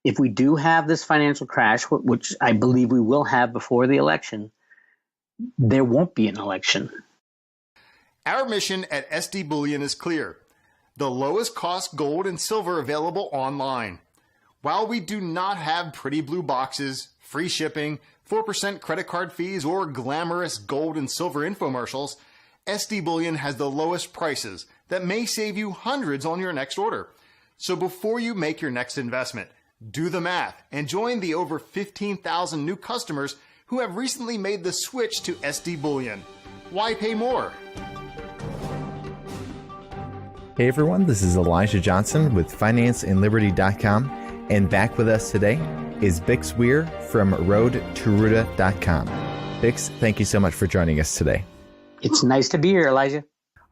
if we do have this financial crash, which I believe we will have before the election, there won't be an election. Our mission at SD Bullion is clear. The lowest cost gold and silver available online. While we do not have pretty blue boxes, free shipping, 4% credit card fees, or glamorous gold and silver infomercials, SD Bullion has the lowest prices that may save you hundreds on your next order. So before you make your next investment, do the math and join the over 15,000 new customers who have recently made the switch to SD Bullion. Why pay more? Hey everyone, this is Elijah Johnson with FinanceandLiberty.com, and back with us today is BIX WEIR from RoadToRuta.com. BIX, thank you so much for joining us today. It's nice to be here, Elijah.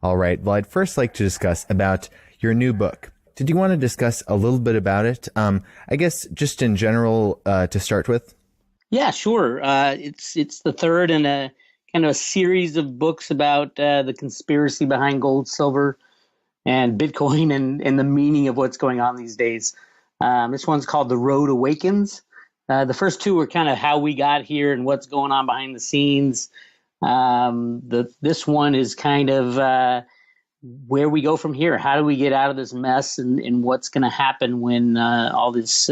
All right. Well, I'd first like to discuss about your new book. Did you want to discuss a little bit about it? I guess just in general to start with. Yeah, sure. It's the third in a kind of a series of books about the conspiracy behind gold, silver, and Bitcoin and the meaning of what's going on these days. This one's called The Road Awakens. The first two were kind of how we got here and what's going on behind the scenes. This one is kind of where we go from here. How do we get out of this mess and what's going to happen when all this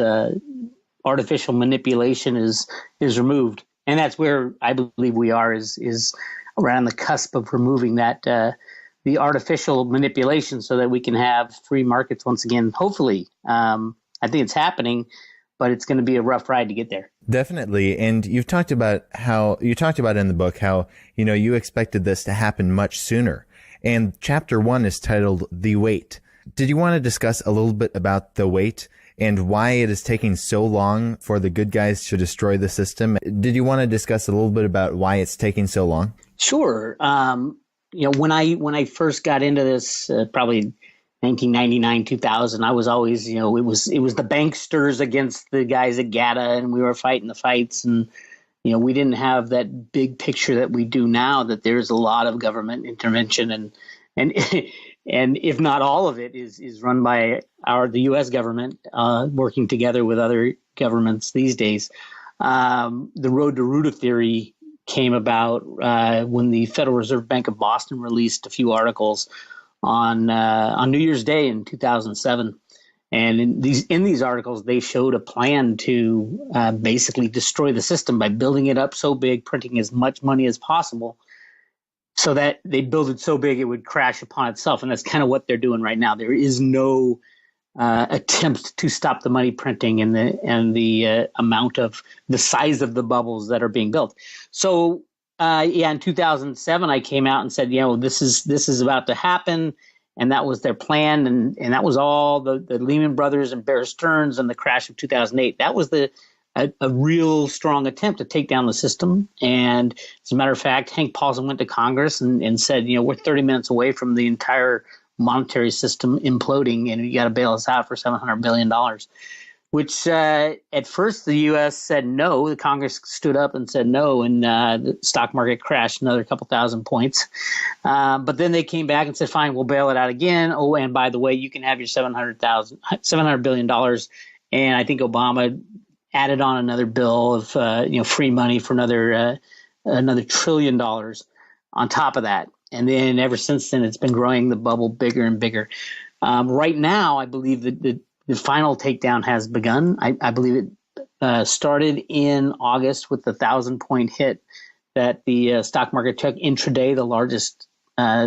artificial manipulation is removed? And that's where I believe we are is around the cusp of removing that the artificial manipulation so that we can have free markets once again. Hopefully, I think it's happening, but it's going to be a rough ride to get there. Definitely. And you've talked about in the book how, you expected this to happen much sooner. And chapter 1 is titled The Wait. Did you want to discuss a little bit about the wait and why it is taking so long for the good guys to destroy the system? Did you want to discuss a little bit about why it's taking so long? Sure. When I first got into this, probably 1999, 2000, I was always, it was the banksters against the guys at GATA, and we were fighting the fights. And, we didn't have that big picture that we do now, that there's a lot of government intervention and if not all of it is run by the U.S. government, working together with other governments these days. The Road to Ruta theory came about when the Federal Reserve Bank of Boston released a few articles on New Year's Day in 2007. And in these articles, they showed a plan to basically destroy the system by building it up so big, printing as much money as possible, so that they build it so big it would crash upon itself. And that's kind of what they're doing right now. There is no attempt to stop the money printing and the amount of the size of the bubbles that are being built. So in 2007, I came out and said, this is about to happen. And that was their plan. And that was all the Lehman Brothers and Bear Stearns and the crash of 2008. That was a real strong attempt to take down the system. And as a matter of fact, Hank Paulson went to Congress and said, we're 30 minutes away from the entire monetary system imploding, and you got to bail us out for $700 billion, which at first the U.S. said no. The Congress stood up and said no, and the stock market crashed another couple thousand points. But then they came back and said, fine, we'll bail it out again. Oh, and by the way, you can have your $700 billion. And I think Obama added on another bill of free money for another $1 trillion on top of that. And then ever since then, it's been growing the bubble bigger and bigger. Right now, I believe that the final takedown has begun. I believe it started in August with the 1,000-point hit that the stock market took intraday, the largest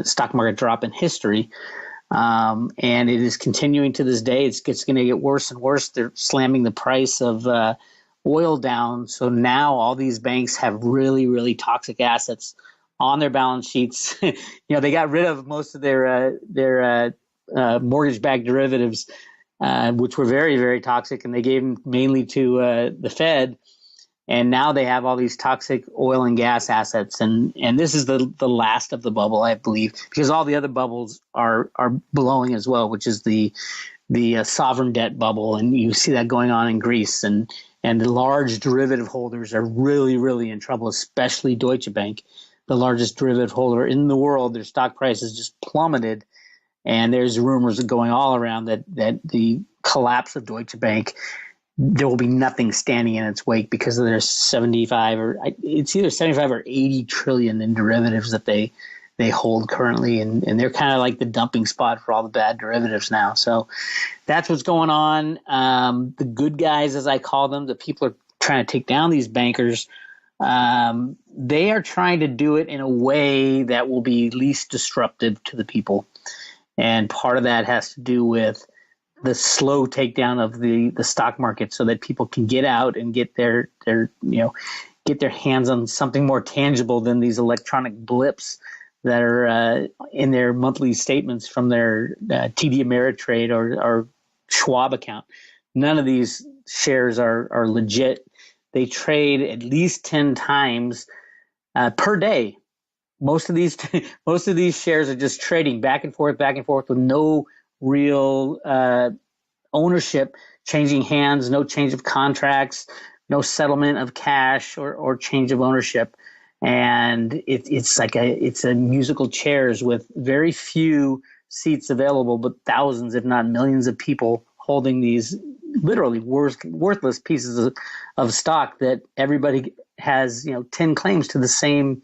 stock market drop in history. And it is continuing to this day. It's going to get worse and worse. They're slamming the price of oil down. So now all these banks have really, really toxic assets on their balance sheets. They got rid of most of their mortgage-backed derivatives, which were very, very toxic, and they gave them mainly to the Fed. And now they have all these toxic oil and gas assets, and this is the last of the bubble, I believe, because all the other bubbles are blowing as well, which is the sovereign debt bubble, and you see that going on in Greece, and the large derivative holders are really, really in trouble, especially Deutsche Bank, the largest derivative holder in the world. Their stock prices just plummeted, and there's rumors going all around that the collapse of Deutsche Bank there will be nothing standing in its wake because there's 75 or it's either 75 or 80 trillion in derivatives that they hold currently. And they're kind of like the dumping spot for all the bad derivatives now. So that's what's going on. The good guys, as I call them, the people are trying to take down these bankers. They are trying to do it in a way that will be least disruptive to the people. And part of that has to do with the slow takedown of the stock market so that people can get out and get their get their hands on something more tangible than these electronic blips that are in their monthly statements from their TD Ameritrade or Schwab account. None of these shares are legit. They trade at least 10 times per day. Most of these shares are just trading back and forth with no real ownership, changing hands, no change of contracts, no settlement of cash or change of ownership. And it's a musical chairs with very few seats available, but thousands, if not millions of people holding these literally worthless pieces of stock that everybody has, 10 claims to the same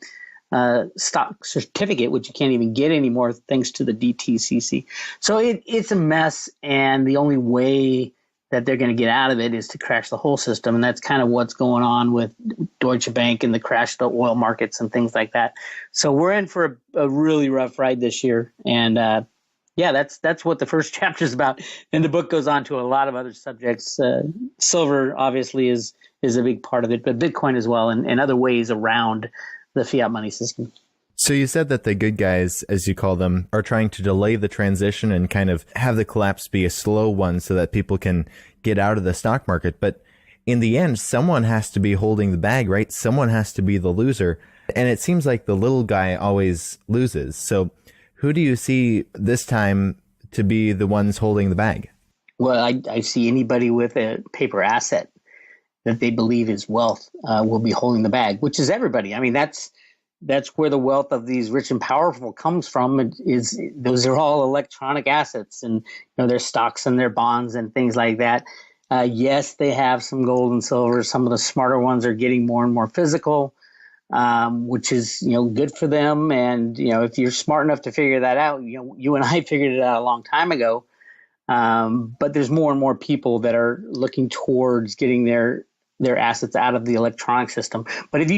stock certificate, which you can't even get anymore thanks to the DTCC. So it's a mess, and the only way that they're going to get out of it is to crash the whole system, and that's kind of what's going on with Deutsche Bank and the crash of the oil markets and things like that. So we're in for a really rough ride this year, and that's what the first chapter is about. And the book goes on to a lot of other subjects. Silver obviously is a big part of it, but Bitcoin as well, and other ways around the fiat money system. So you said that the good guys, as you call them, are trying to delay the transition and kind of have the collapse be a slow one so that people can get out of the stock market. But in the end, someone has to be holding the bag, right? Someone has to be the loser. And it seems like the little guy always loses. So who do you see this time to be the ones holding the bag? Well, I see anybody with a paper asset that they believe is wealth will be holding the bag, which is everybody. I mean, that's where the wealth of these rich and powerful comes from. Those are all electronic assets, and their stocks and their bonds and things like that. Yes, they have some gold and silver. Some of the smarter ones are getting more and more physical, which is good for them. And if you're smart enough to figure that out, you and I figured it out a long time ago. But there's more and more people that are looking towards getting their assets out of the electronic system. But if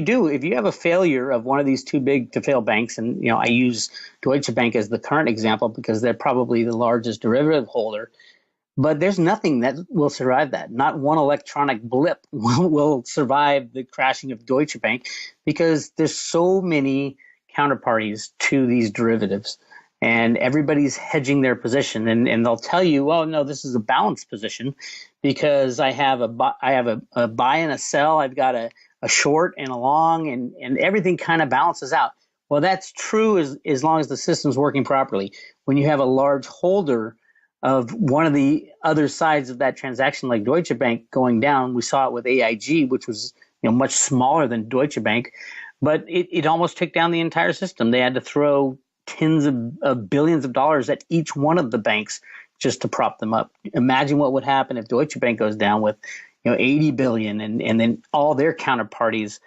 you have a failure of one of these too big to fail banks, and I use Deutsche Bank as the current example because they're probably the largest derivative holder, but there's nothing that will survive that. Not one electronic blip will survive the crashing of Deutsche Bank because there's so many counterparties to these derivatives. And everybody's hedging their position, and they'll tell you, well, no, this is a balanced position because I have a buy and a sell, I've got a short and a long, and everything kind of balances out. Well, that's true as long as the system's working properly. When you have a large holder of one of the other sides of that transaction, like Deutsche Bank going down, we saw it with AIG, which was much smaller than Deutsche Bank, but it almost took down the entire system. They had to throw tens of billions of dollars at each one of the banks just to prop them up. Imagine what would happen if Deutsche Bank goes down with 80 billion and then all their counterparties,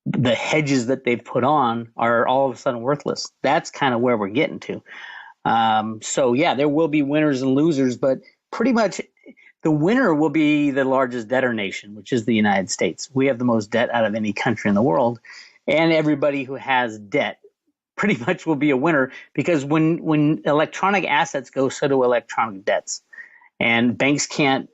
the hedges that they've put on are all of a sudden worthless. That's kind of where we're getting to. So there will be winners and losers, but pretty much the winner will be the largest debtor nation, which is the United States. We have the most debt out of any country in the world, and everybody who has debt pretty much will be a winner because when electronic assets go, so do electronic debts. And banks can't,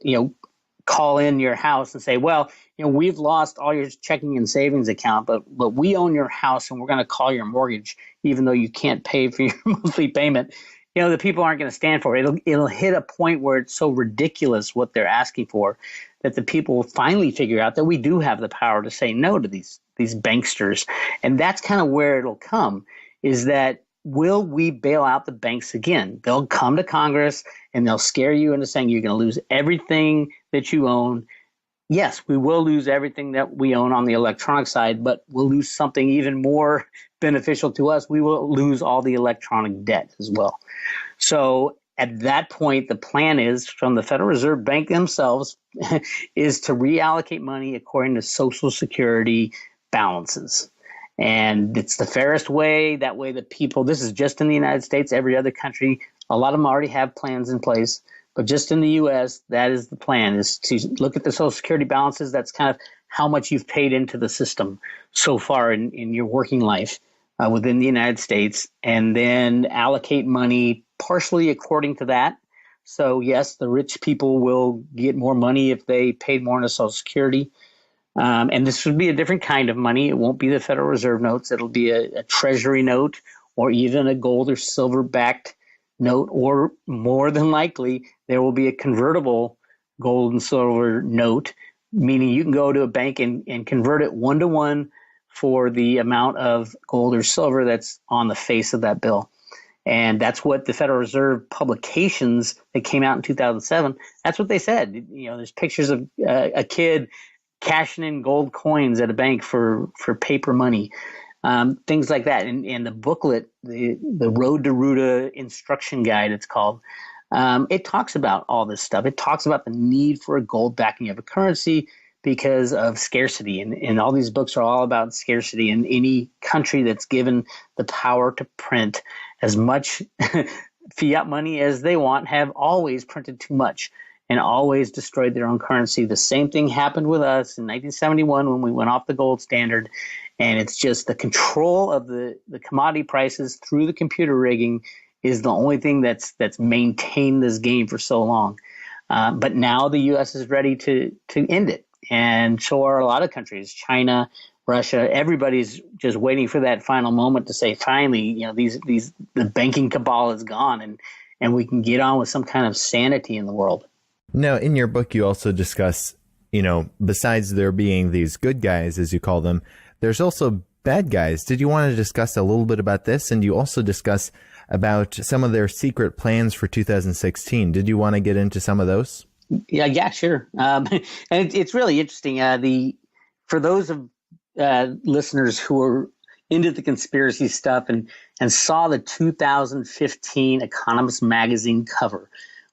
call in your house and say, well, we've lost all your checking and savings account, but we own your house and we're going to call your mortgage, even though you can't pay for your monthly payment. The people aren't going to stand for it. It'll hit a point where it's so ridiculous what they're asking for that the people will finally figure out that we do have the power to say no to these banksters. And that's kind of where it'll come. Is that will we bail out the banks again? They'll come to Congress and they'll scare you into saying you're going to lose everything that you own. Yes, we will lose everything that we own on the electronic side, but we'll lose something even more beneficial to us. We will lose all the electronic debt as well. So at that point, the plan is from the Federal Reserve Bank themselves is to reallocate money according to Social Security balances. And it's the fairest way. That way, the people, this is just in the United States, every other country, a lot of them already have plans in place. But just in the U.S., that is the plan, is to look at the Social Security balances. That's kind of how much you've paid into the system so far in your working life within the United States, and then allocate money partially according to that. So, yes, the rich people will get more money if they paid more into Social Security. And this would be a different kind of money. It won't be the Federal Reserve notes. It'll be a treasury note or even a gold or silver backed note, or more than likely, there will be a convertible gold and silver note, meaning you can go to a bank and convert it 1-to-1 for the amount of gold or silver that's on the face of that bill. And that's what the Federal Reserve publications that came out in 2007, that's what they said. There's pictures of a kid cashing in gold coins at a bank for paper money. Things like that. And the booklet, the Road to Ruta instruction guide, it's called, it talks about all this stuff. It talks about the need for a gold backing of a currency because of scarcity. And all these books are all about scarcity. And any country that's given the power to print as much fiat money as they want have always printed too much and always destroyed their own currency. The same thing happened with us in 1971 when we went off the gold standard. And it's just the control of the commodity prices through the computer rigging is the only thing that's maintained this game for so long. But now the U.S. is ready to end it. And so are a lot of countries, China, Russia. Everybody's just waiting for that final moment to say, finally, the banking cabal is gone and we can get on with some kind of sanity in the world. Now, in your book, you also discuss, besides there being these good guys, as you call them, there's also bad guys. Did you want to discuss a little bit about this? And you also discuss about some of their secret plans for 2016. Did you want to get into some of those? Yeah, sure. And it's really interesting. For those of listeners who are into the conspiracy stuff and saw the 2015 Economist magazine cover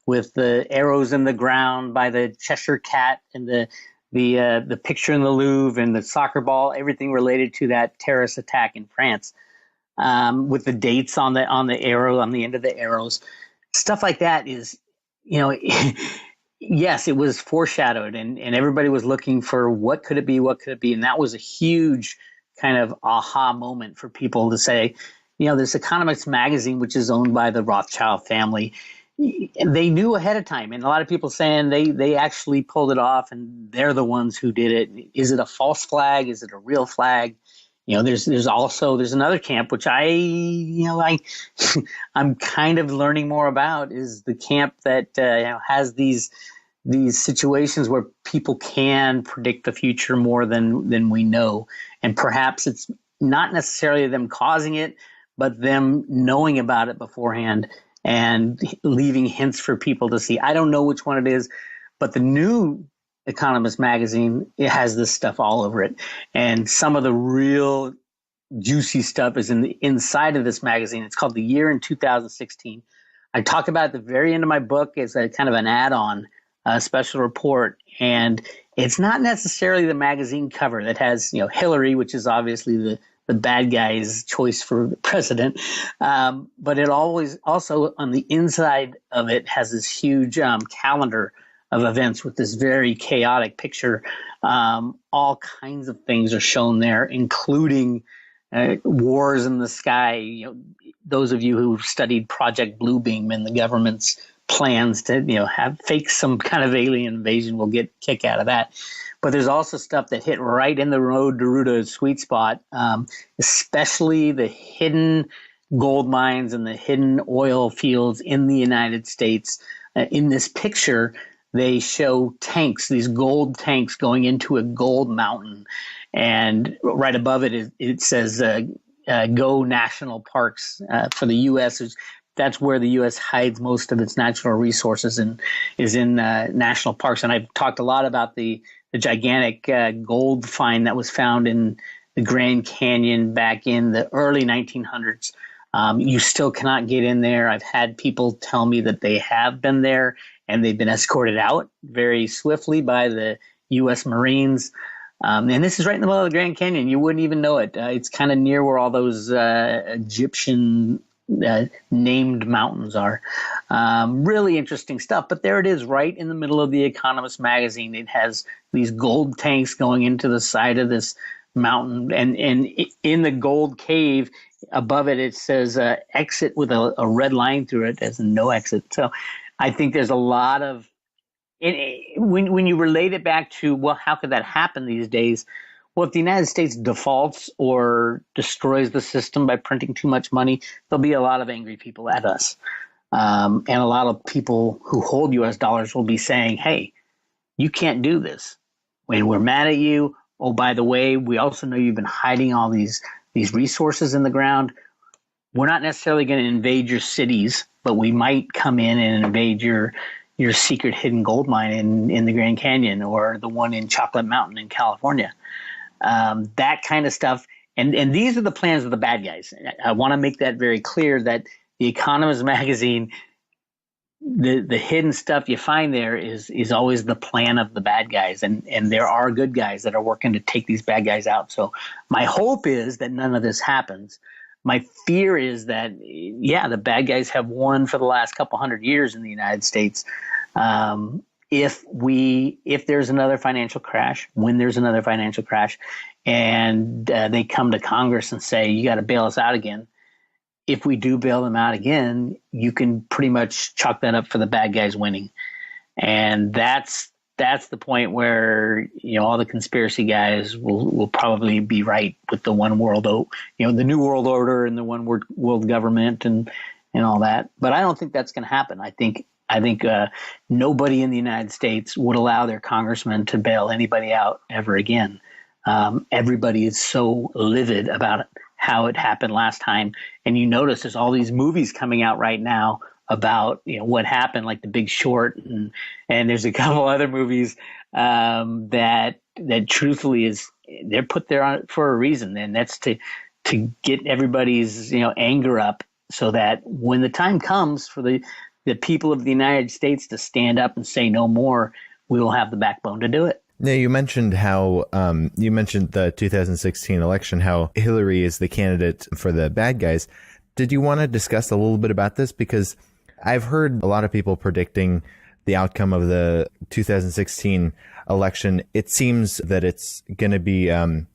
with the arrows in the ground by the Cheshire Cat and the picture in the Louvre and the soccer ball, everything related to that terrorist attack in France, with the dates on the arrow, on the end of the arrows, stuff like that is, yes, it was foreshadowed and everybody was looking for what could it be? And that was a huge kind of aha moment for people to say, this Economist magazine, which is owned by the Rothschild family, they knew ahead of time. And a lot of people saying they actually pulled it off and they're the ones who did it. Is it a false flag? Is it a real flag? There's another camp, which I'm kind of learning more about, is the camp that has these situations where people can predict the future more than we know. And perhaps it's not necessarily them causing it, but them knowing about it beforehand and leaving hints for people to see. I don't know which one it is, but the new Economist magazine, it has this stuff all over it. And some of the real juicy stuff is in the inside of this magazine. It's called The Year in 2016. I talk about it at the very end of my book as a kind of an add-on, special report. And it's not necessarily the magazine cover that has, Hillary, which is obviously the bad guy's choice for president. But it always also on the inside of it has this huge calendar of events with this very chaotic picture. All kinds of things are shown there, including wars in the sky. Those of you who've studied Project Bluebeam and the government's plans to, have fake some kind of alien invasion will get a kick out of that. But there's also stuff that hit right in the Road to Ruta sweet spot, especially the hidden gold mines and the hidden oil fields in the United States. In this picture, they show tanks, these gold tanks going into a gold mountain. And right above it, it says, go national parks for the U.S. That's where the U.S. hides most of its natural resources and is in national parks. And I've talked a lot about the gigantic gold find that was found in the Grand Canyon back in the early 1900s. You still cannot get in there. I've had people tell me that they have been there and they've been escorted out very swiftly by the U.S. Marines. And this is right in the middle of the Grand Canyon. You wouldn't even know it. It's kind of near where all those Egyptian named mountains are. Really interesting stuff. But there it is, right in the middle of the Economist magazine. It has these gold tanks going into the side of this mountain, and in the gold cave above it, it says exit with a red line through it as no exit. So I think there's a lot of when you relate it back to, well, how could that happen these days? Well, if the United States defaults or destroys the system by printing too much money, there'll be a lot of angry people at us. And a lot of people who hold U.S. dollars will be saying, hey, you can't do this. When we're mad at you, oh, by the way, we also know you've been hiding all these resources in the ground. We're not necessarily going to invade your cities, but we might come in and invade your secret hidden gold mine in the Grand Canyon or the one in Chocolate Mountain in California. That kind of stuff. And these are the plans of the bad guys. I want to make that very clear that the Economist magazine, the hidden stuff you find there is always the plan of the bad guys. And there are good guys that are working to take these bad guys out. So my hope is that none of this happens. My fear is that, the bad guys have won for the last couple hundred years in the United States. If there's another financial crash, when there's another financial crash, and they come to Congress and say, you got to bail us out again. If we do bail them out again, you can pretty much chalk that up for the bad guys winning. And that's the point where, all the conspiracy guys will probably be right with the one world, the new world order and the one world government and all that. But I don't think that's going to happen. I think nobody in the United States would allow their congressman to bail anybody out ever again. Everybody is so livid about how it happened last time. And you notice there's all these movies coming out right now about what happened, like The Big Short, and there's a couple other movies that truthfully they're put there for a reason, and that's to get everybody's anger up, so that when the time comes for the people of the United States to stand up and say no more, we will have the backbone to do it. Now, you mentioned how you mentioned the 2016 election, how Hillary is the candidate for the bad guys. Did you want to discuss a little bit about this? Because I've heard a lot of people predicting the outcome of the 2016 election. It seems that it's going to be a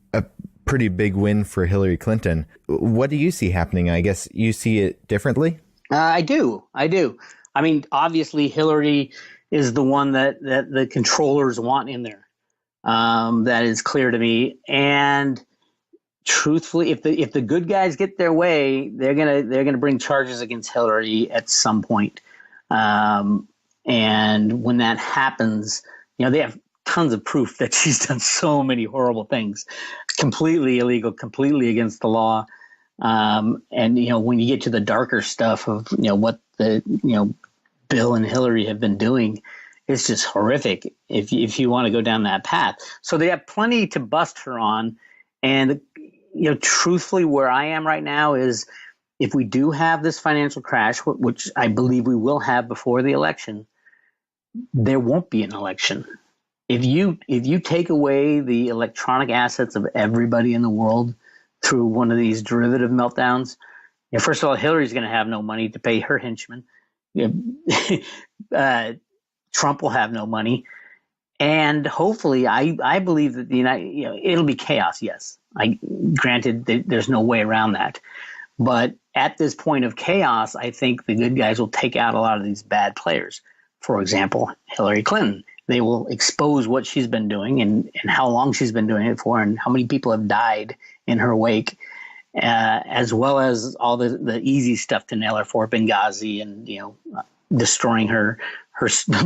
pretty big win for Hillary Clinton. What do you see happening? I guess you see it differently? I do. I mean, obviously, Hillary is the one that the controllers want in there. That is clear to me. And truthfully, if the good guys get their way, they're gonna bring charges against Hillary at some point. And when that happens, they have tons of proof that she's done so many horrible things, completely illegal, completely against the law. And when you get to the darker stuff of what the Bill and Hillary have been doing, it's just horrific if you want to go down that path. So they have plenty to bust her on. And truthfully, where I am right now is, if we do have this financial crash, which I believe we will have before the election, there won't be an election. If you take away the electronic assets of everybody in the world through one of these derivative meltdowns, first of all, Hillary's going to have no money to pay her henchmen. Trump will have no money, and hopefully, I believe that it'll be chaos. Yes, granted, there's no way around that. But at this point of chaos, I think the good guys will take out a lot of these bad players. For example, Hillary Clinton. They will expose what she's been doing and how long she's been doing it for, and how many people have died in her wake, as well as all the easy stuff to nail her for, Benghazi and destroying her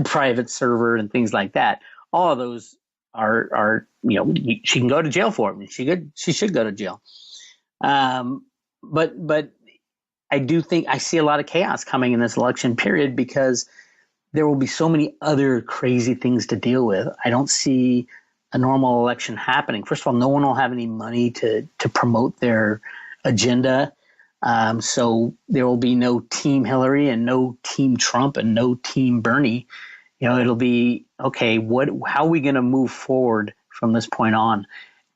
private server and things like that. All of those are she can go to jail for them. She should go to jail. But I do think I see a lot of chaos coming in this election period, because there will be so many other crazy things to deal with. I don't see a normal election happening. First of all, no one will have any money to promote their agenda. So there will be no Team Hillary and no Team Trump and no Team Bernie. It'll be, okay, how are we going to move forward from this point on?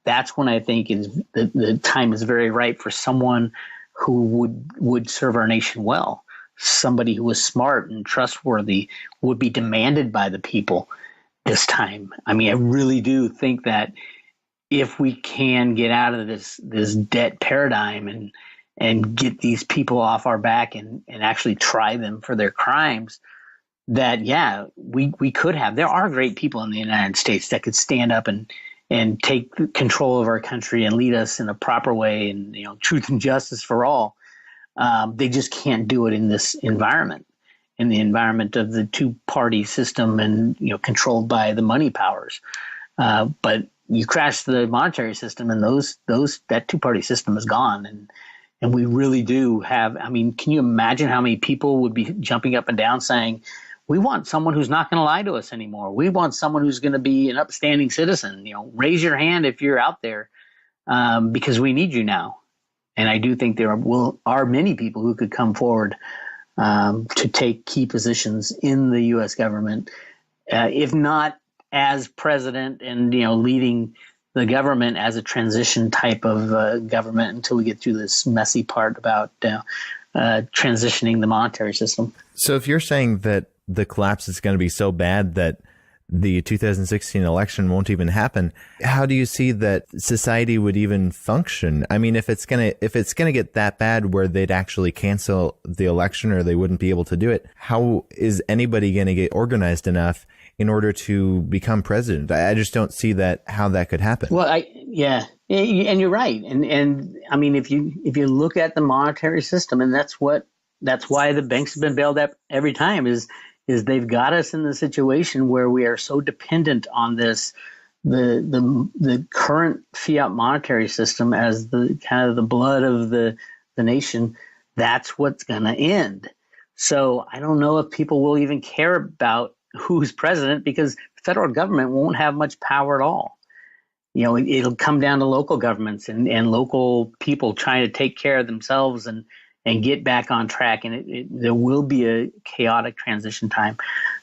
That's when I think the time is very ripe for someone who would serve our nation well. Somebody who was smart and trustworthy would be demanded by the people this time. I mean, I really do think that if we can get out of this debt paradigm and get these people off our back and actually try them for their crimes, that, yeah, we could have. There are great people in the United States that could stand up and take control of our country and lead us in a proper way, and truth and justice for all. They just can't do it in this environment, in the environment of the two-party system and controlled by the money powers. But you crash the monetary system, and that two-party system is gone, and we really do have. I mean, can you imagine how many people would be jumping up and down saying, we want someone who's not going to lie to us anymore. We want someone who's going to be an upstanding citizen. Raise your hand if you're out there, because we need you now. And I do think there are many people who could come forward to take key positions in the U.S. government, if not as president and leading the government as a transition type of government until we get through this messy part about transitioning the monetary system. So if you're saying that the collapse is going to be so bad that the 2016 election won't even happen, how do you see that society would even function? I mean, if it's gonna get that bad where they'd actually cancel the election or they wouldn't be able to do it, how is anybody going to get organized enough in order to become president? I just don't see how that could happen. Well, and you're right, and I mean, if you look at the monetary system, and that's why the banks have been bailed out every time, is they've got us in the situation where we are so dependent on the current fiat monetary system as the kind of the blood of the nation. That's what's going to end. So I don't know if people will even care about who's president, because the federal government won't have much power at all. It'll come down to local governments and local people trying to take care of themselves and get back on track. And there will be a chaotic transition time.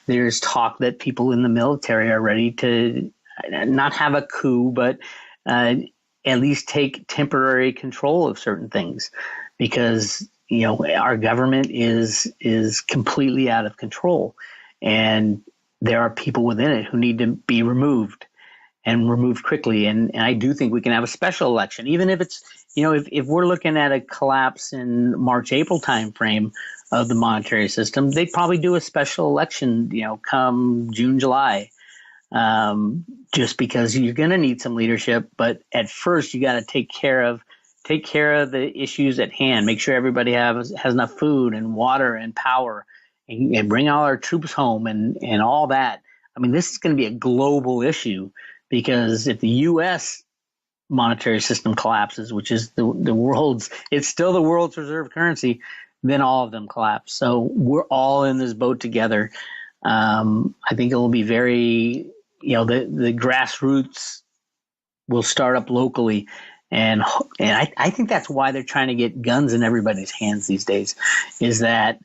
There's talk that people in the military are ready to not have a coup, but at least take temporary control of certain things, because our government is completely out of control, and there are people within it who need to be removed, and removed quickly. And I do think we can have a special election, even if it's, if we're looking at a collapse in March, April timeframe of the monetary system, they'd probably do a special election, come June, July, just because you're going to need some leadership. But at first, you got to take care of the issues at hand. Make sure everybody has enough food and water and power, and bring all our troops home and all that. I mean, this is going to be a global issue, because if the U.S. monetary system collapses, which is it's still the world's reserve currency, then all of them collapse. So we're all in this boat together. I think it will be very, the grassroots will start up locally. And I think that's why they're trying to get guns in everybody's hands these days, is that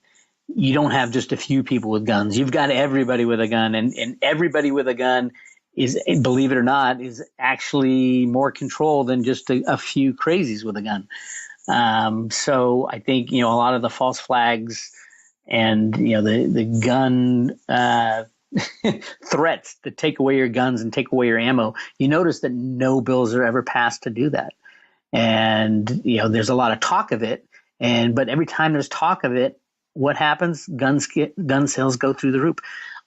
you don't have just a few people with guns. You've got everybody with a gun, and everybody with a gun is, believe it or not, is actually more control than just a few crazies with a gun. So I think, a lot of the false flags and, the gun threats to take away your guns and take away your ammo, you notice that no bills are ever passed to do that. And, there's a lot of talk of it. But every time there's talk of it, what happens? Gun sales go through the roof.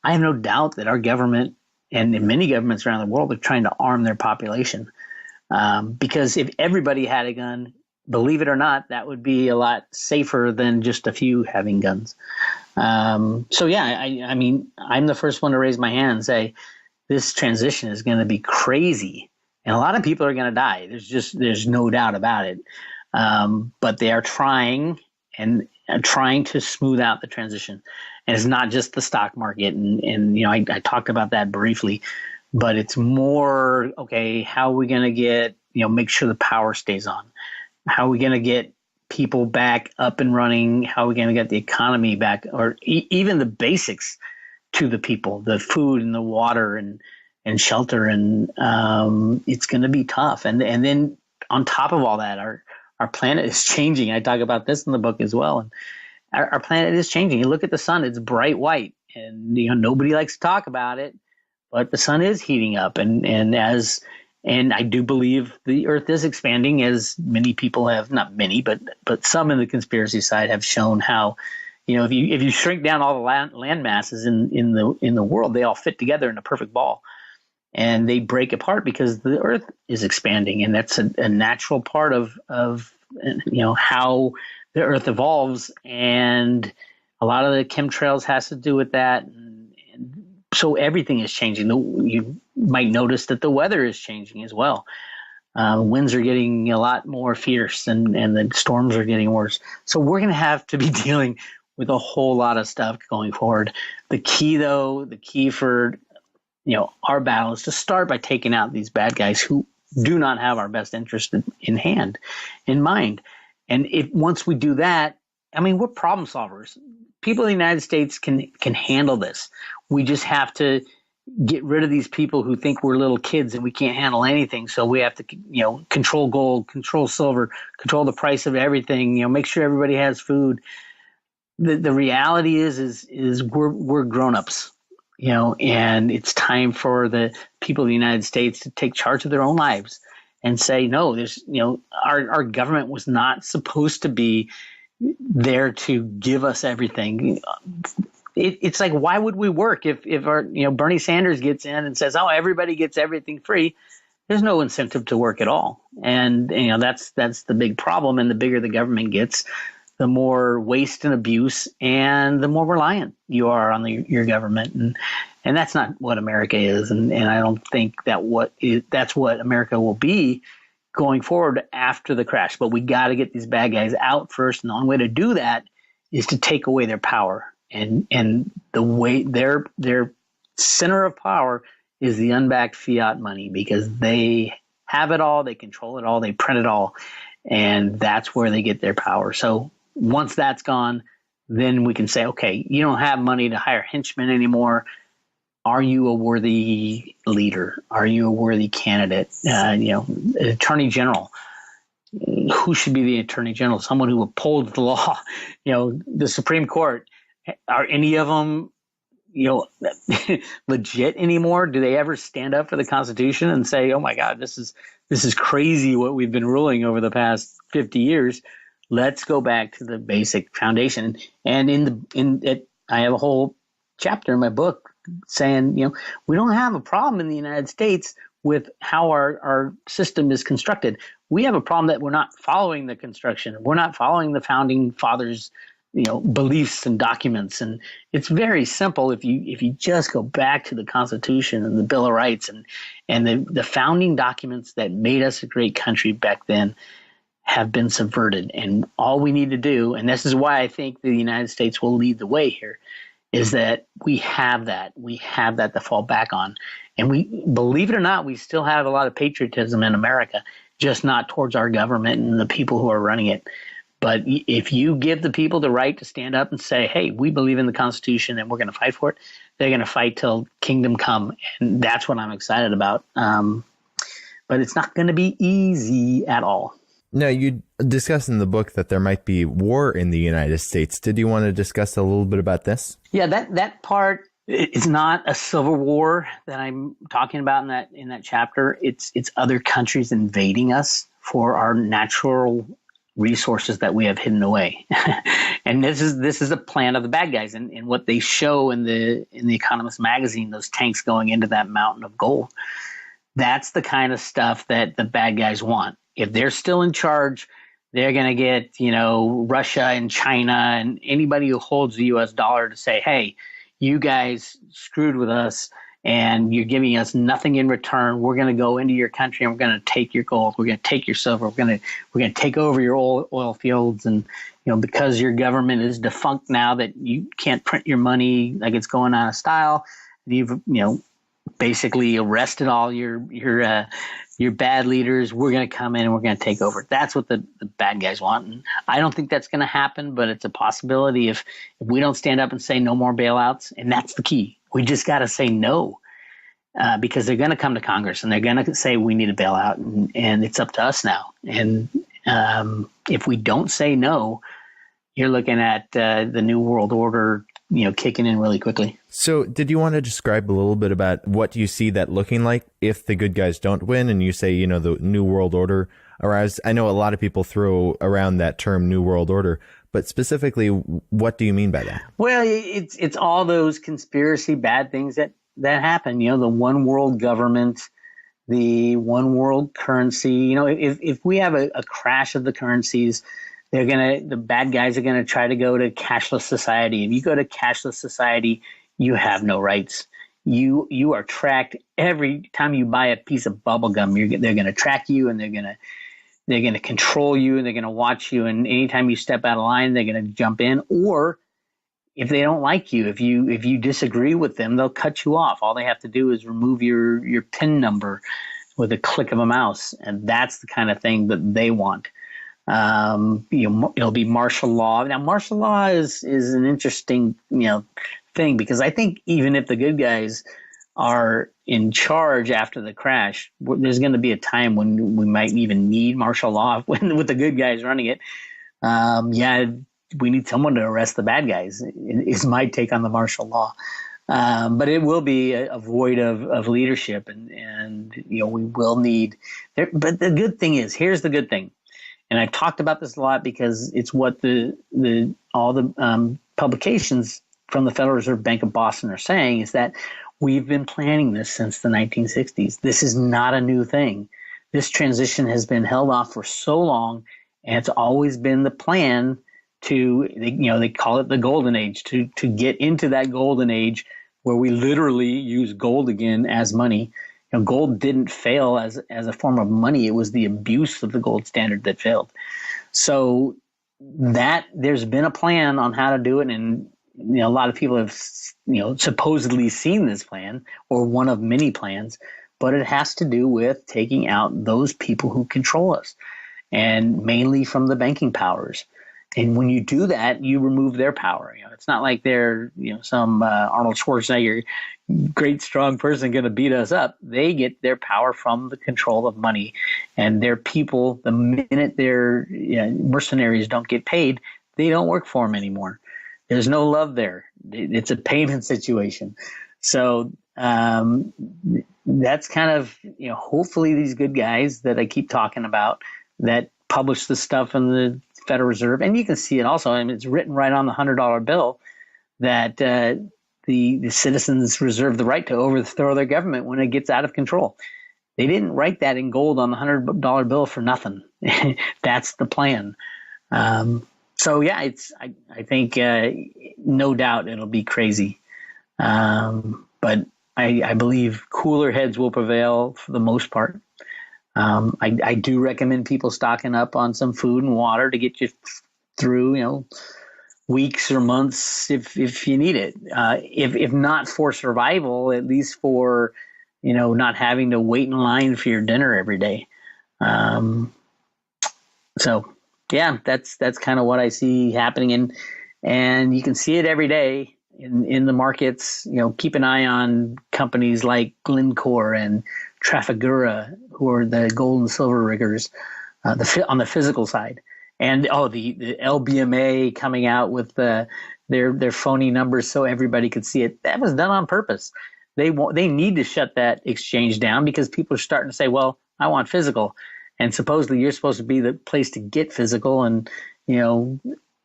I have no doubt that our government and many governments around the world are trying to arm their population. Because if everybody had a gun, believe it or not, that would be a lot safer than just a few having guns. So yeah, I mean, I'm the first one to raise my hand and say, this transition is going to be crazy, and a lot of people are going to die. There's no doubt about it. But they are trying to smooth out the transition. And it's not just the stock market. And I talked about that briefly, but it's more, okay, how are we going to get, make sure the power stays on? How are we going to get people back up and running? How are we going to get the economy back, or even the basics to the people, the food and the water and shelter? And it's going to be tough. And then on top of all that, our planet is changing. I talk about this in the book as well. And our planet is changing. You look at the sun; it's bright white, and nobody likes to talk about it, but the sun is heating up, and I do believe the Earth is expanding, as many people have, not many, but some in the conspiracy side have shown how, if you shrink down all the land masses in the world, they all fit together in a perfect ball, and they break apart because the Earth is expanding, and that's a natural part of how the Earth evolves, and a lot of the chemtrails has to do with that, and so everything is changing. You might notice that the weather is changing as well. Winds are getting a lot more fierce, and the storms are getting worse. So we're going to have to be dealing with a whole lot of stuff going forward. The key for our battle is to start by taking out these bad guys who do not have our best interest in mind. And once we do that, we're problem solvers. People in the United States can handle this. We just have to get rid of these people who think we're little kids and we can't handle anything. So we have to, control gold, control silver, control the price of everything. Make sure everybody has food. The reality is we're grown-ups, and it's time for the people of the United States to take charge of their own lives and say, no, there's, our government was not supposed to be there to give us everything. It's like, why would we work if our, Bernie Sanders gets in and says, oh, everybody gets everything free? There's no incentive to work at all. And, that's the big problem. And the bigger the government gets, the more waste and abuse and the more reliant you are on your government. And that's not what America is. And I don't think that's what America will be going forward after the crash. But we got to get these bad guys out first. And the only way to do that is to take away their power. And the way their center of power is the unbacked fiat money, because they have it all, they control it all, they print it all, and that's where they get their power. So once that's gone, then we can say, okay, you don't have money to hire henchmen anymore. Are you a worthy leader? Are you a worthy candidate? Attorney General. Who should be the Attorney General? Someone who upholds the law. The Supreme Court. Are any of them, legit anymore? Do they ever stand up for the Constitution and say, "Oh my God, this is crazy what we've been ruling over the past 50 years"? Let's go back to the basic foundation. And I have a whole chapter in my book saying, we don't have a problem in the United States with how our system is constructed. We have a problem that we're not following the construction. We're not following the founding fathers' beliefs and documents. And it's very simple. If you just go back to the Constitution and the Bill of Rights and the founding documents that made us a great country back then have been subverted. And all we need to do, and this is why I think the United States will lead the way here, is that we have that to fall back on. And we, believe it or not, we still have a lot of patriotism in America, just not towards our government and the people who are running it. But if you give the people the right to stand up and say, hey, we believe in the Constitution and we're going to fight for it, they're going to fight till kingdom come. And that's what I'm excited about. But it's not going to be easy at all. No, you discuss in the book that there might be war in the United States. Did you want to discuss a little bit about this? Yeah, that part is not a civil war that I'm talking about in that chapter. It's other countries invading us for our natural resources that we have hidden away. And this is a plan of the bad guys, and what they show in the Economist magazine, those tanks going into that mountain of gold. That's the kind of stuff that the bad guys want. If they're still in charge, they're going to get, Russia and China and anybody who holds the US dollar to say, hey, you guys screwed with us and you're giving us nothing in return. We're going to go into your country and we're going to take your gold. We're going to take your silver. We're going to take over your oil fields. And, because your government is defunct now that you can't print your money like it's going out of style, you've, basically arrested all your bad leaders. We're going to come in and we're going to take over. That's what the bad guys want. And I don't think that's going to happen, but it's a possibility if we don't stand up and say no more bailouts. And that's the key. We just got to say no, because they're going to come to Congress and they're going to say we need a bailout, and it's up to us now. And if we don't say no, you're looking at the New World Order, kicking in really quickly. So did you want to describe a little bit about what you see that looking like if the good guys don't win and you say, the New World Order arrives? I know a lot of people throw around that term New World Order, but specifically, what do you mean by that? Well, it's all those conspiracy bad things that happen. The one world government, the one world currency. If we have a crash of the currencies, the bad guys are gonna try to go to cashless society. If you go to cashless society, you have no rights. You are tracked every time you buy a piece of bubble gum. They're gonna track you, and they're gonna control you, and they're gonna watch you. And anytime you step out of line, they're gonna jump in. Or if they don't like you, if you disagree with them, they'll cut you off. All they have to do is remove your PIN number with a click of a mouse, and that's the kind of thing that they want. It'll be martial law. Now, martial law is an interesting thing, because I think even if the good guys are in charge after the crash, there's going to be a time when we might even need martial law with the good guys running it. We need someone to arrest the bad guys, is my take on the martial law. But it will be a void of leadership, and we will need there. But the good thing is, here's the good thing. And I've talked about this a lot because it's what all the publications from the Federal Reserve Bank of Boston are saying, is that we've been planning this since the 1960s. This is not a new thing. This transition has been held off for so long, and it's always been the plan they call it the golden age, to get into that golden age where we literally use gold again as money. Gold didn't fail as a form of money. It was the abuse of the gold standard that failed. So that there's been a plan on how to do it. And, a lot of people have, supposedly seen this plan, or one of many plans, but it has to do with taking out those people who control us, and mainly from the banking powers. And when you do that, you remove their power. It's not like they're, some Arnold Schwarzenegger, great strong person going to beat us up. They get their power from the control of money, and their people. The minute their mercenaries don't get paid, they don't work for them anymore. There's no love there. It's a payment situation. So that's kind of hopefully these good guys that I keep talking about that publish the stuff in the Federal Reserve, and you can see it also. I mean, it's written right on the $100 bill that the citizens reserve the right to overthrow their government when it gets out of control. They didn't write that in gold on the $100 bill for nothing. That's the plan. So yeah, I think no doubt it'll be crazy, but I believe cooler heads will prevail for the most part. I do recommend people stocking up on some food and water to get you through, weeks or months if you need it. If not for survival, at least for, not having to wait in line for your dinner every day. So yeah, that's kind of what I see happening, and you can see it every day in the markets. Keep an eye on companies like Glencore and Trafigura, who are the gold and silver riggers, on the physical side, and the LBMA coming out with their phony numbers so everybody could see it. That was done on purpose. They need to shut that exchange down because people are starting to say, well, I want physical, and supposedly you're supposed to be the place to get physical, and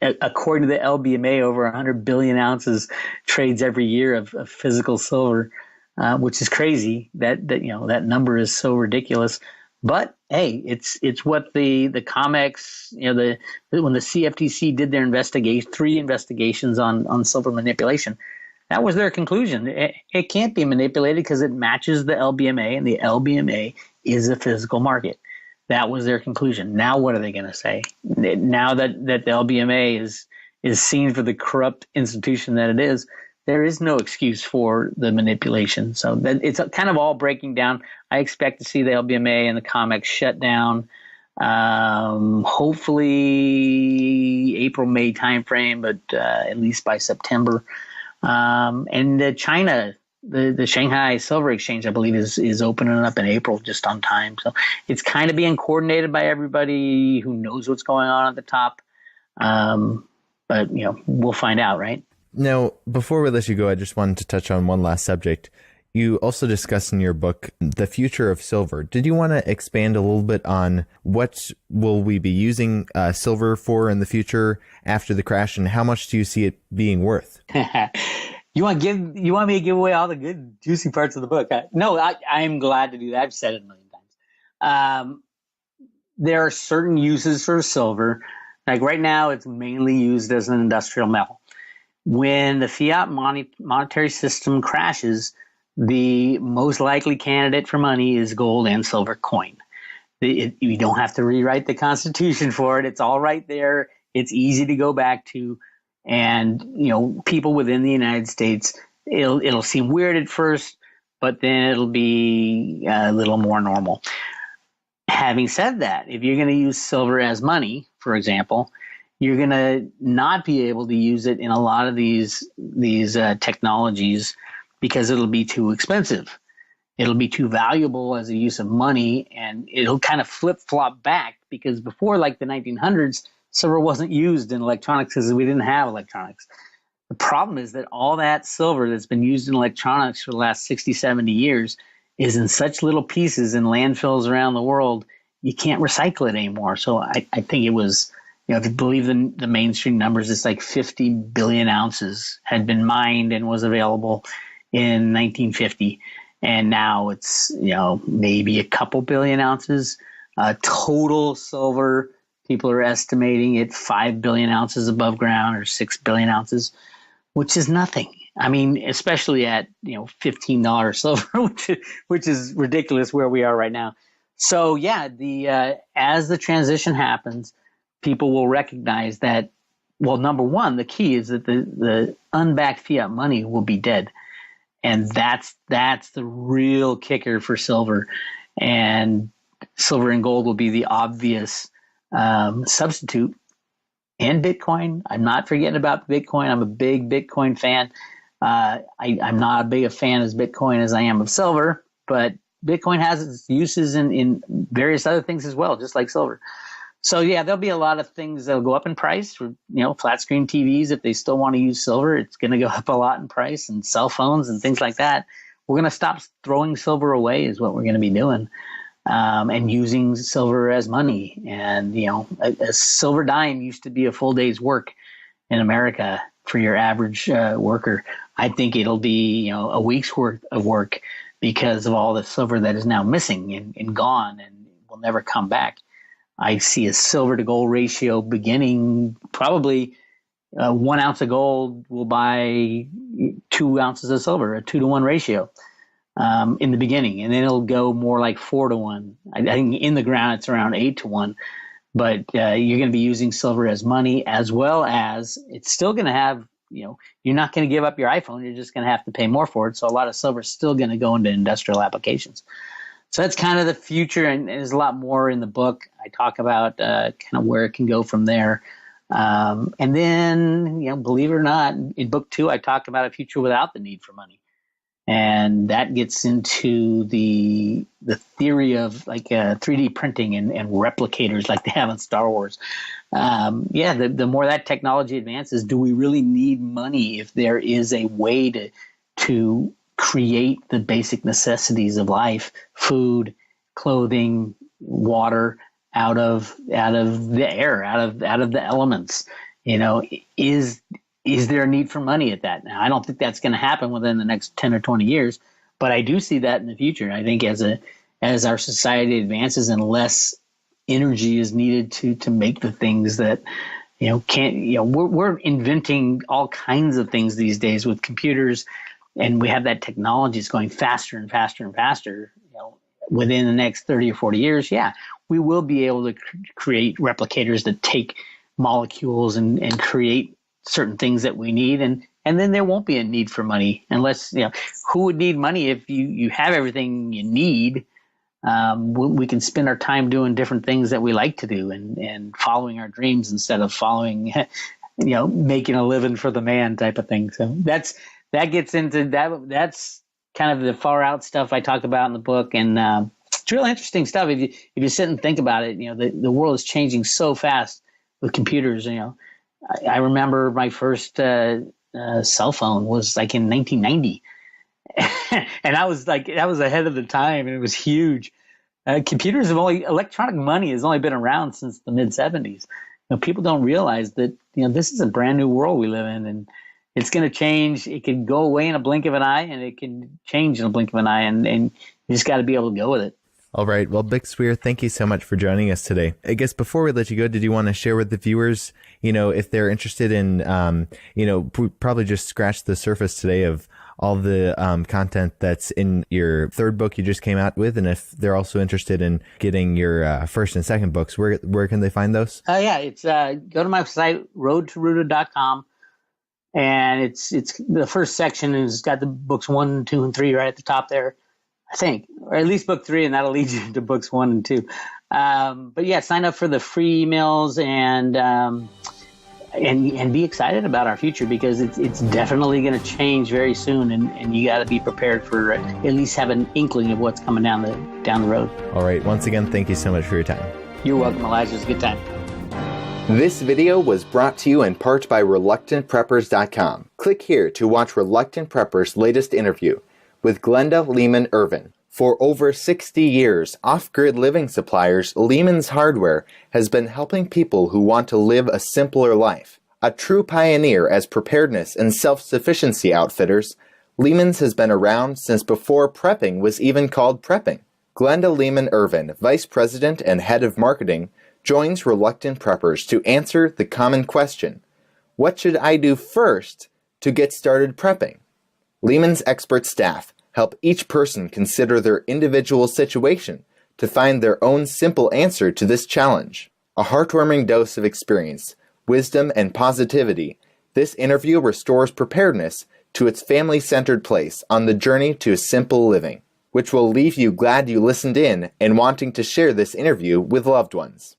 according to the LBMA, over 100 billion ounces trades every year of physical silver. Which is crazy. That number is so ridiculous. But hey, it's what the COMEX, when the CFTC did their 3 investigations on silver manipulation, that was their conclusion. It can't be manipulated because it matches the LBMA, and the LBMA is a physical market. That was their conclusion. Now what are they going to say? Now that the LBMA is seen for the corrupt institution that it is, there is no excuse for the manipulation. So that it's kind of all breaking down. I expect to see the LBMA and the COMEX shut down, hopefully April, May timeframe, but at least by September. And China, the Shanghai Silver Exchange, I believe, is opening up in April just on time. So it's kind of being coordinated by everybody who knows what's going on at the top. But, we'll find out, right? Now, before we let you go, I just wanted to touch on one last subject. You also discuss in your book the future of silver. Did you want to expand a little bit on what will we be using silver for in the future after the crash, and how much do you see it being worth? You want me to give away all the good, juicy parts of the book? No, I'm glad to do that. I've said it a million times. There are certain uses for silver. Like right now, it's mainly used as an industrial metal. When the fiat monetary system crashes, the most likely candidate for money is gold and silver coin. You don't have to rewrite the Constitution for it. It's all right there. It's easy to go back to. And, people within the United States, it'll seem weird at first, but then it'll be a little more normal. Having said that, if you're going to use silver as money, for example, you're going to not be able to use it in a lot of these technologies because it'll be too expensive. It'll be too valuable as a use of money, and it'll kind of flip-flop back because before, like the 1900s, silver wasn't used in electronics because we didn't have electronics. The problem is that all that silver that's been used in electronics for the last 60, 70 years is in such little pieces in landfills around the world, you can't recycle it anymore. So I think it was, if you believe the mainstream numbers, it's like 50 billion ounces had been mined and was available in 1950. And now it's, maybe a couple billion ounces. Total silver, people are estimating it 5 billion ounces above ground or 6 billion ounces, which is nothing. I mean, especially at, $15 silver, which is ridiculous where we are right now. So yeah, as the transition happens, people will recognize that, well, number one, the key is that the unbacked fiat money will be dead. And that's the real kicker for silver. And silver and gold will be the obvious substitute. And Bitcoin. I'm not forgetting about Bitcoin. I'm a big Bitcoin fan. I'm not as big a fan as Bitcoin as I am of silver, but Bitcoin has its uses in various other things as well, just like silver. So yeah, there'll be a lot of things that'll go up in price. For, flat screen TVs, if they still want to use silver, it's going to go up a lot in price, and cell phones and things like that. We're going to stop throwing silver away is what we're going to be doing, and using silver as money. And, a silver dime used to be a full day's work in America for your average worker. I think it'll be, a week's worth of work because of all the silver that is now missing and gone and will never come back. I see a silver to gold ratio beginning probably 1 ounce of gold will buy 2 ounces of silver, a 2-to-1 ratio in the beginning. And then it'll go more like 4-to-1. I think in the ground it's around 8-to-1. But you're going to be using silver as money, as well as it's still going to have, you're not going to give up your iPhone. You're just going to have to pay more for it. So a lot of silver is still going to go into industrial applications. So that's kind of the future, and there's a lot more in the book. I talk about kind of where it can go from there. And then, believe it or not, in book 2, I talk about a future without the need for money. And that gets into the theory of like 3D printing and replicators like they have in Star Wars. The more that technology advances, do we really need money if there is a way to create the basic necessities of life, food, clothing, water, out of the air, out of the elements? Is there a need for money at that? Now, I don't think that's going to happen within the next 10 or 20 years, but I do see that in the future. I think as our society advances and less energy is needed to make the things that we're inventing all kinds of things these days with computers. And we have that technology is going faster and faster and faster. Within the next 30 or 40 years, we will be able to create replicators that take molecules and create certain things that we need. And and then there won't be a need for money unless, who would need money if you have everything you need? We can spend our time doing different things that we like to do and following our dreams instead of following, making a living for the man type of thing. So that gets into that. That's kind of the far out stuff I talked about in the book. And it's really interesting stuff. If you sit and think about it, the world is changing so fast with computers. I remember my first cell phone was like in 1990. And I was ahead of the time, and it was huge. Electronic money has only been around since the mid 70s. People don't realize that, this is a brand new world we live in, and it's going to change. It can go away in a blink of an eye, and it can change in a blink of an eye, and you just got to be able to go with it. All right. Well, BIX WEIR, thank you so much for joining us today. I guess before we let you go, did you want to share with the viewers, if they're interested in, probably just scratch the surface today of all the content that's in your third book you just came out with, and if they're also interested in getting your first and second books, where can they find those? It's go to my site, roadtoruta.com, and it's the first section has got the books 1, 2, and 3 right at the top there, I think, or at least book 3, and that'll lead you to books 1 and 2. But yeah, sign up for the free emails and be excited about our future, because it's definitely going to change very soon, and you got to be prepared for at least have an inkling of what's coming down the road. All right. Once again, thank you so much for your time. You're welcome, Elijah. It's a good time. This video was brought to you in part by ReluctantPreppers.com. Click here to watch Reluctant Prepper's latest interview with Glenda Lehman Irvin. For over 60 years, off-grid living suppliers Lehman's Hardware has been helping people who want to live a simpler life. A true pioneer as preparedness and self-sufficiency outfitters, Lehman's has been around since before prepping was even called prepping. Glenda Lehman Irvin, Vice President and Head of Marketing, joins Reluctant Preppers to answer the common question, what should I do first to get started prepping? Lehman's expert staff help each person consider their individual situation to find their own simple answer to this challenge. A heartwarming dose of experience, wisdom, and positivity, this interview restores preparedness to its family-centered place on the journey to simple living, which will leave you glad you listened in and wanting to share this interview with loved ones.